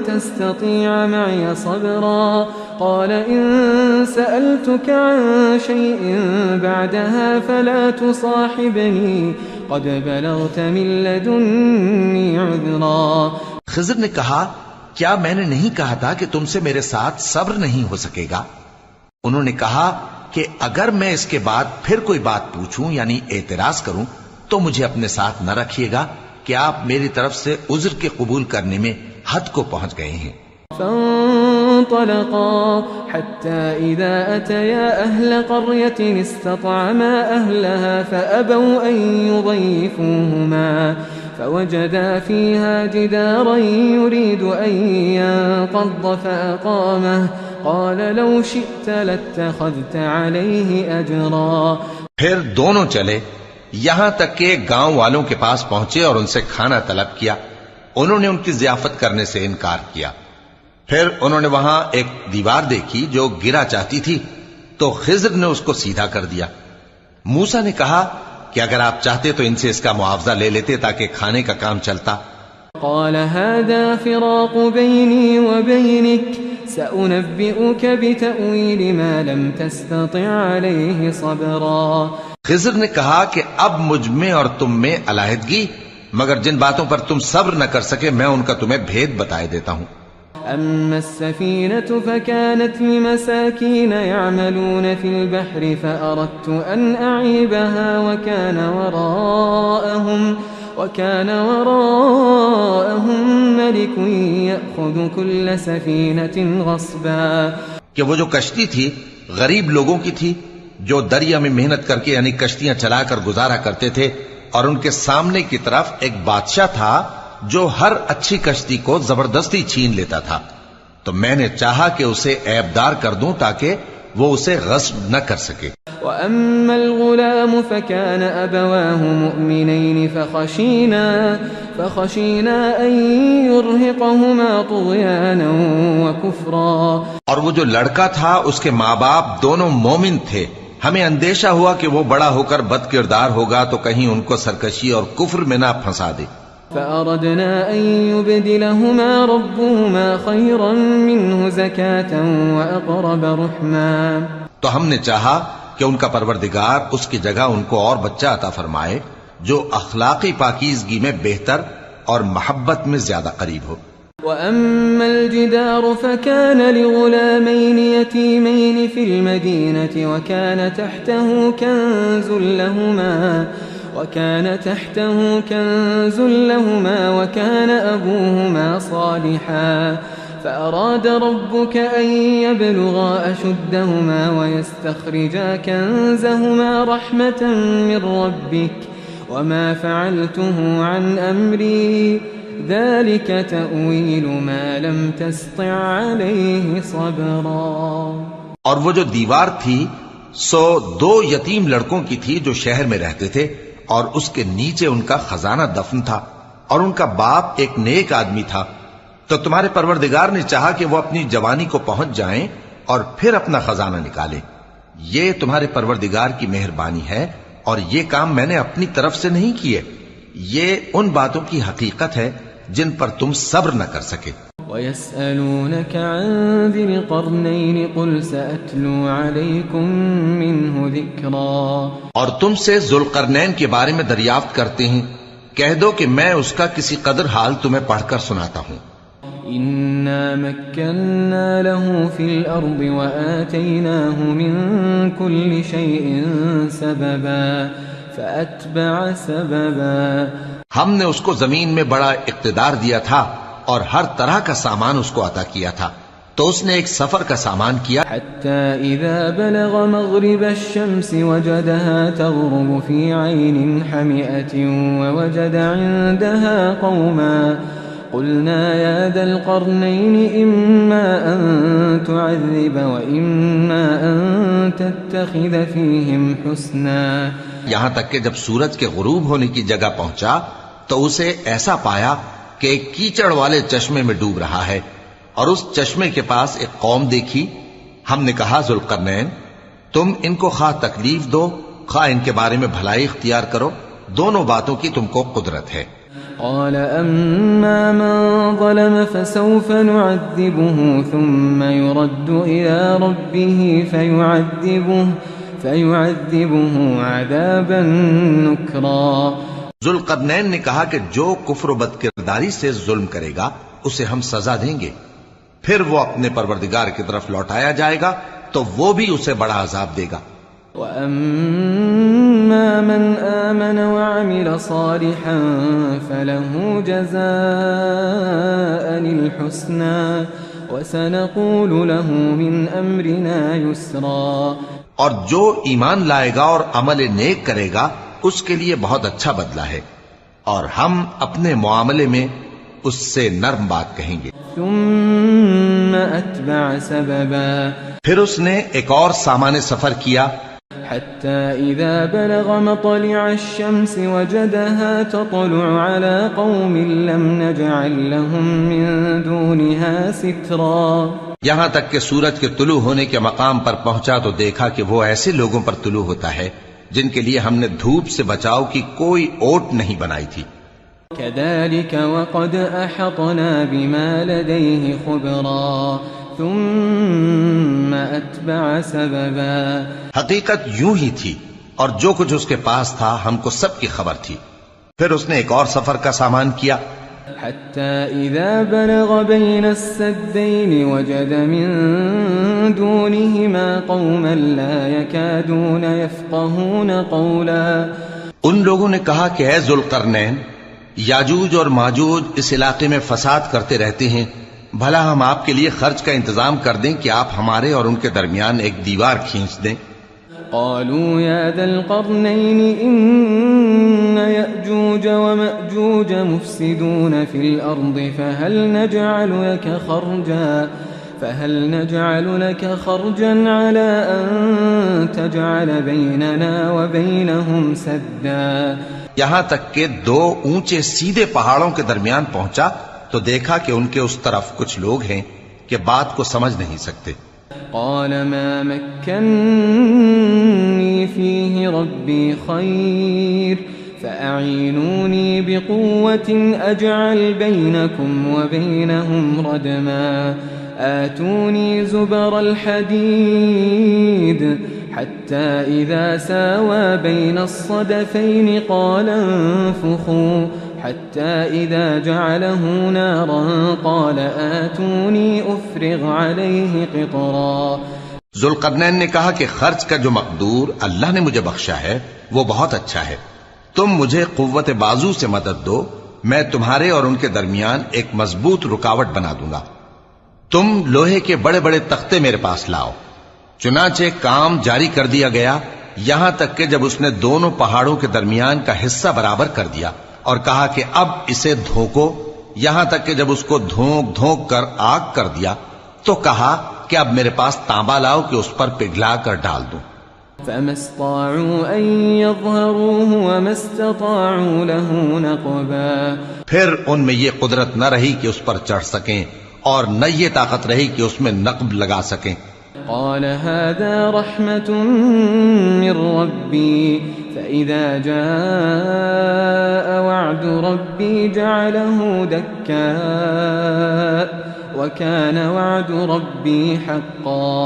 تستطيع معي صبرا. قال إن سألتك عن شيء بعدها فلا تصاحبني قد بلغت من لدني عذرا. خضر نے کہا کیا میں نے نہیں کہا تھا کہ تم سے میرے ساتھ صبر نہیں ہو سکے گا؟ انہوں نے کہا کہ اگر میں اس کے بعد پھر کوئی بات پوچھوں یعنی اعتراض کروں تو مجھے اپنے ساتھ نہ رکھیے گا کہ آپ میری طرف سے عذر کے قبول کرنے میں حد کو پہنچ گئے ہیں. فانطلقا حتى إذا أتيا أهل قرية استطعما أهلها فأبوا أن يضيفوهما فوجدا فيها جدارا يريد أن ينقض فأقامه قال لو شئت لاتخذت عليه أجرا. پھر دونوں چلے یہاں تک کہ گاؤں والوں کے پاس پہنچے اور ان سے کھانا طلب کیا. انہوں نے ان کی ضیافت کرنے سے انکار کیا. پھر انہوں نے وہاں ایک دیوار دیکھی جو گرا چاہتی تھی تو خضر نے اس کو سیدھا کر دیا. موسیٰ نے کہا کہ اگر آپ چاہتے تو ان سے اس کا معاوضہ لے لیتے تاکہ کھانے کا کام چلتا. قال هذا فراق بيني وبينك سأنبئك بتأويل ما لم تستطع عليه صبرا. خضر نے کہا کہ اب مجھ میں اور تم میں علیحدگی مگر جن باتوں پر تم صبر نہ کر سکے میں ان کا تمہیں بھید بتائے دیتا ہوں. أما السفينة فكانت لمساكين يعملون في البحر فأردت أن أعيبها وكان وراءهم ملك يأخذ كل سفينة غصبا. کہ وہ جو کشتی تھی غریب لوگوں کی تھی جو دریا میں محنت کر کے یعنی کشتیاں چلا کر گزارا کرتے تھے اور ان کے سامنے کی طرف ایک بادشاہ تھا جو ہر اچھی کشتی کو زبردستی چھین لیتا تھا. تو میں نے چاہا کہ اسے عیبدار کر دوں تاکہ وہ اسے غصب نہ کر سکے. وَأَمَّا الْغُلَامُ فَكَانَ أَبَوَاهُ مُؤْمِنَيْنِ فَخَشِينَا أَن يُرْهِقَهُمَا طُغْيَانًا وَكُفْرًا. اور وہ جو لڑکا تھا اس کے ماں باپ دونوں مومن تھے، ہمیں اندیشہ ہوا کہ وہ بڑا ہو کر بد کردار ہوگا تو کہیں ان کو سرکشی اور کفر میں نہ پھنسا دے. فأردنا أن يبدلهما ربهما خيرا منه زكاة وأقرب رحما. تو ہم نے چاہا کہ ان کا پروردگار اس کی جگہ ان کو اور بچہ عطا فرمائے جو اخلاقی پاکیزگی میں بہتر اور محبت میں زیادہ قریب ہو. وأما الجدار فكان لغلامين يتيمين في المدينة وكان تحته كنز لهما وكان أبوهما صالحا فأراد ربك أن يبلغا أشدهما ويستخرجا كنزهما رحمة من ربك وما فعلته عن أمري ذلك تأويل ما لم تستطع عليه صبرا. اور وہ جو دیوار تھی سو 2 یتیم لڑکوں کی تھی جو شہر میں رہتے تھے، اور اس کے نیچے ان کا خزانہ دفن تھا، اور ان کا باپ ایک نیک آدمی تھا. تو تمہارے پروردگار نے چاہا کہ وہ اپنی جوانی کو پہنچ جائیں اور پھر اپنا خزانہ نکالیں. یہ تمہارے پروردگار کی مہربانی ہے، اور یہ کام میں نے اپنی طرف سے نہیں کیے. یہ ان باتوں کی حقیقت ہے جن پر تم صبر نہ کر سکے. وَيَسْأَلُونَكَ عَنْ ذِي الْقَرْنَيْنِ قُلْ سَأَتْلُو عَلَيْكُمْ مِنْهُ ذِكْرًا. اور تم سے ذوالقرنین کے بارے میں دریافت کرتے ہیں، کہہ دو کہ میں اس کا کسی قدر حال تمہیں پڑھ کر سناتا ہوں. إِنَّا مَكَّنَّا لَهُ فِي الْأَرْضِ وَآتَيْنَاهُ مِنْ كُلِّ شَيْءٍ سَبَبًا فَأَتْبَعَ سَبَبًا. ہم نے اس کو زمین میں بڑا اقتدار دیا تھا اور ہر طرح کا سامان اس کو عطا کیا تھا، تو اس نے ایک سفر کا سامان کیا. حتى إذا بلغ مغرب الشمس وجدها تغرب في عين حمئة ووجد عندها قوما قلنا يا ذا القرنين إما أن تعذب وإما أن تتخذ فيهم حسنا. یہاں تک کہ جب سورج کے غروب ہونے کی جگہ پہنچا تو اسے ایسا پایا کہ ایک کیچڑ والے چشمے میں ڈوب رہا ہے، اور اس چشمے کے پاس ایک قوم دیکھی. ہم نے کہا ذوالقرنین تم ان کو خواہ تکلیف دو خواہ ان کے بارے میں بھلائی اختیار کرو، دونوں باتوں کی تم کو قدرت ہے. قال أما من ظلم فسوف نعذبه ثم يرد إلى ربه فيعذبه عذابا نكرا. ذوالقرنین نے کہا کہ جو کفر و بد کرداری سے ظلم کرے گا اسے ہم سزا دیں گے، پھر وہ اپنے پروردگار کی طرف لوٹایا جائے گا تو وہ بھی اسے بڑا عذاب دے گا. وَأَمَّا مَنْ آمَنَ وَعَمِلَ صَالِحًا فَلَهُ جَزَاءً الْحُسْنَى وَسَنَقُولُ لَهُ مِنْ أَمْرِنَا يُسْرًا. اور جو ایمان لائے گا اور عمل نیک کرے گا اس کے لیے بہت اچھا بدلہ ہے، اور ہم اپنے معاملے میں اس سے نرم بات کہیں گے. ثم أتبع سببا. پھر اس نے ایک اور سامان سفر کیا. حتى إذا بلغ مطلع الشمس وجدها تطلع على قوم لم نجعل لهم من دونها سترا. یہاں تک کہ سورج کے طلوع ہونے کے مقام پر پہنچا تو دیکھا کہ وہ ایسے لوگوں پر طلوع ہوتا ہے جن کے لیے ہم نے دھوپ سے بچاؤ کی کوئی اوٹ نہیں بنائی تھی. كذلك وقد أحطنا بما لديه خبرا ثم أتبع سببا. حقیقت یوں ہی تھی، اور جو کچھ اس کے پاس تھا ہم کو سب کی خبر تھی. پھر اس نے ایک اور سفر کا سامان کیا. حتى إذا بلغ بين السدين وجد من دونهما قوما لا يكادون يفقهون قولا. ان لوگوں نے کہا کہ اے ذوالقرنین، یاجوج اور ماجوج اس علاقے میں فساد کرتے رہتے ہیں، بھلا ہم آپ کے لیے خرچ کا انتظام کر دیں کہ آپ ہمارے اور ان کے درمیان ایک دیوار کھینچ دیں. قالوا يا ذا القرنين إن يأجوج ومأجوج مفسدون في الأرض فهل نجعل لك خرجا على أن تجعل بيننا وبينهم سدا؟ یہاں تک کہ دو اونچے سیدھے پہاڑوں کے درمیان پہنچا تو دیکھا کہ ان کے اس طرف کچھ لوگ ہیں کہ بات کو سمجھ نہیں سکتے. قال ما مكنني فيه ربي خير فأعينوني بقوة أجعل بينكم وبينهم ردما آتوني زبر الحديد حتى إذا ساوى بين الصدفين قال انفخوا حتى إذا جعله نارا قال آتوني أفرغ عليه قطرا. ذوالقرنین نے کہا کہ خرچ کا جو مقدور اللہ نے مجھے بخشا ہے وہ بہت اچھا ہے. تم مجھے قوت بازو سے مدد دو، میں تمہارے اور ان کے درمیان ایک مضبوط رکاوٹ بنا دوں گا. تم لوہے کے بڑے بڑے تختے میرے پاس لاؤ. چنانچہ کام جاری کر دیا گیا یہاں تک کہ جب اس نے دونوں پہاڑوں کے درمیان کا حصہ برابر کر دیا اور کہا کہ اب اسے دھوکو، یہاں تک کہ جب اس کو دھونک دھونک کر آگ کر دیا تو کہا کہ اب میرے پاس تانبا لاؤ کہ اس پر پگھلا کر ڈال دوں. فما استطاعوا أن يظهروه وما استطاعوا له نقبا. پھر ان میں یہ قدرت نہ رہی کہ اس پر چڑھ سکیں اور نہ یہ طاقت رہی کہ اس میں نقب لگا سکیں. قال هذا رحمة من ربي فإذا جاء وعد ربي جعله دكا وكان وعد ربي حقا.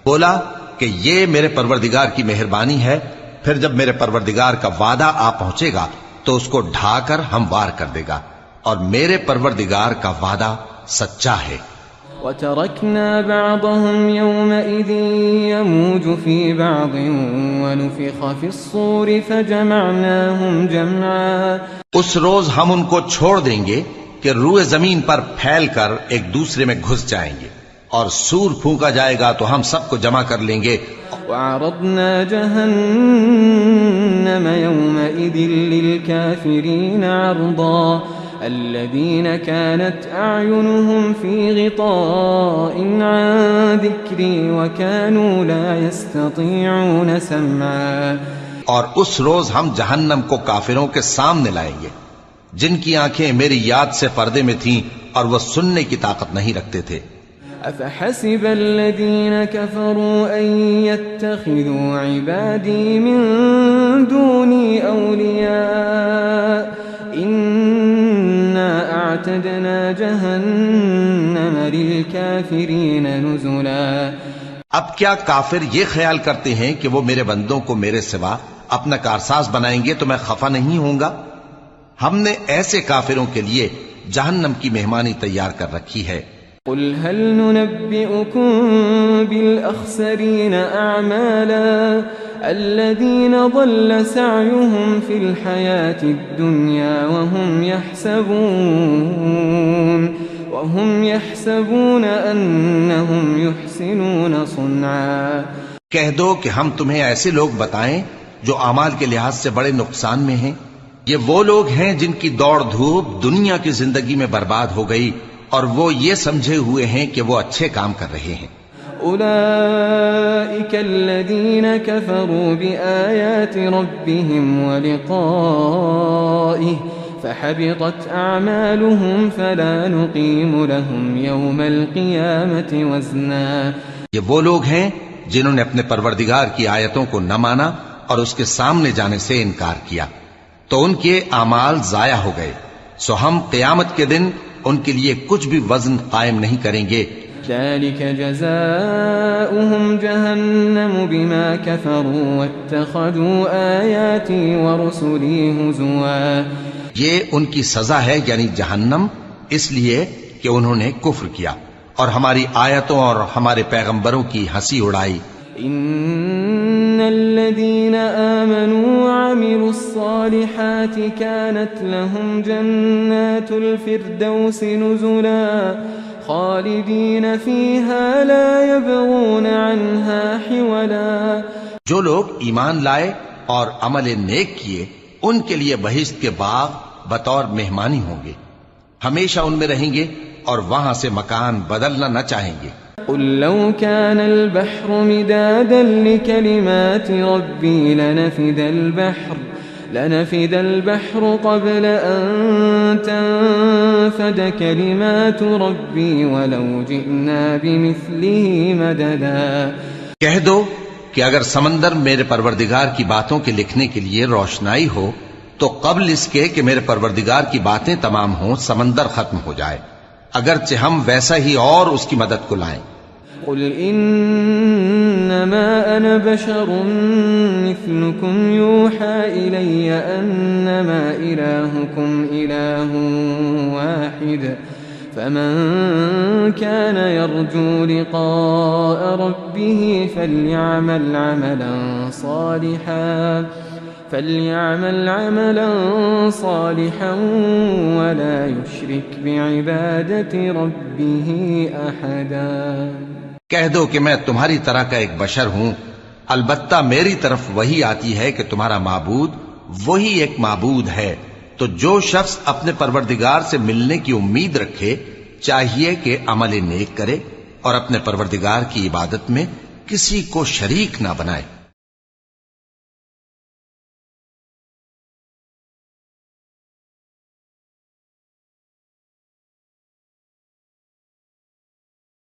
بولا کہ یہ میرے پروردگار کی مہربانی ہے، پھر جب میرے پروردگار کا وعدہ آ پہنچے گا تو اس کو ڈھا کر ہموار کر دے گا، اور میرے پروردگار کا وعدہ سچا ہے. وتركنا بعضهم يومئذ يموج في بعض ونفخ في الصور فجمعناهم جمعا. اس روز ہم ان کو چھوڑ دیں گے کہ روئے زمین پر پھیل کر ایک دوسرے میں گھس جائیں گے، اور سور پھونکا جائے گا تو ہم سب کو جمع کر لیں گے. وعرضنا جهنم يومئذ للكافرين عرضا الذين كانت أعينهم في غطاء عن ذكري وكانوا لا يستطيعون سمعا. اور اس روز ہم جہنم کو کافروں کے سامنے لائیں گے جن کی آنکھیں میری یاد سے پردے میں تھیں اور وہ سننے کی طاقت نہیں رکھتے تھے. أفحسب الذين كفروا أن يتخذوا عبادي من دوني أولياء إنا أعتدنا جهنم للكافرين نزلا. اب کیا کافر یہ خیال کرتے ہیں کہ وہ میرے بندوں کو میرے سوا اپنا کارساز بنائیں گے تو میں خفا نہیں ہوں گا؟ ہم نے ایسے کافروں کے لیے جہنم کی مہمانی تیار کر رکھی ہے. قل هل ننبئكم بالأخسرين أعمالا الذين ضل سعيهم في الحياة الدنيا وهم يحسبون أنهم يحسنون صنعا. کہہ دو کہ ہم تمہیں ایسے لوگ بتائیں جو اعمال کے لحاظ سے بڑے نقصان میں ہیں. یہ وہ لوگ ہیں جن کی دوڑ دھوپ دنیا کی زندگی میں برباد ہو گئی اور وہ یہ سمجھے ہوئے ہیں کہ وہ اچھے کام کر رہے ہیں. أولئك الذين كفروا بآيات ربهم ولقائه فحبطت أعمالهم فلا نقيم لهم يوم القيامة وزنا. یہ وہ لوگ ہیں جنہوں نے اپنے پروردگار کی آیتوں کو نہ مانا اور اس کے سامنے جانے سے انکار کیا تو ان کے اعمال ضائع ہو گئے، سو ہم قیامت کے دن ان کے لیے کچھ بھی وزن قائم نہیں کریں گے. ذلك جزاؤهم جهنم بما كفروا واتخذوا آياتي ورسلي هزوا. یہ ان کی سزا ہے یعنی جہنم، اس لیے کہ انہوں نے کفر کیا اور ہماری آیتوں اور ہمارے پیغمبروں کی ہنسی اڑائی. ان الذين آمنوا وعملوا الصالحات كانت لهم جنات الفردوس نزلا خالدين فيها لا يبغون عنها حولا. جو لوگ ایمان لائے اور عمل نیک کیے ان کے لیے بہشت کے باغ بطور مہمانی ہوں گے، ہمیشہ ان میں رہیں گے اور وہاں سے مکان بدلنا نہ چاہیں گے. قل لو كان البحر مدادا لكلمات ربي لنفد البحر قبل أن تنفد كلمات ربي ولو جئنا بمثله مددا. کہہ دو کہ اگر سمندر میرے پروردگار کی باتوں کے لکھنے کے لیے روشنائی ہو تو قبل اس کے کہ میرے پروردگار کی باتیں تمام ہوں سمندر ختم ہو جائے، اگرچہ ہم ویسا ہی اور اس کی مدد کو لائیں. قل انما انا بشر مثلكم يوحى الي انما الهكم اله واحد فمن كان يرجو لقاء ربه فليعمل عملا صالحا ولا يشرك بعبادة ربه احدا. کہہ دو کہ میں تمہاری طرح کا ایک بشر ہوں، البتہ میری طرف وہی آتی ہے کہ تمہارا معبود وہی ایک معبود ہے، تو جو شخص اپنے پروردگار سے ملنے کی امید رکھے چاہیے کہ عمل نیک کرے اور اپنے پروردگار کی عبادت میں کسی کو شریک نہ بنائے.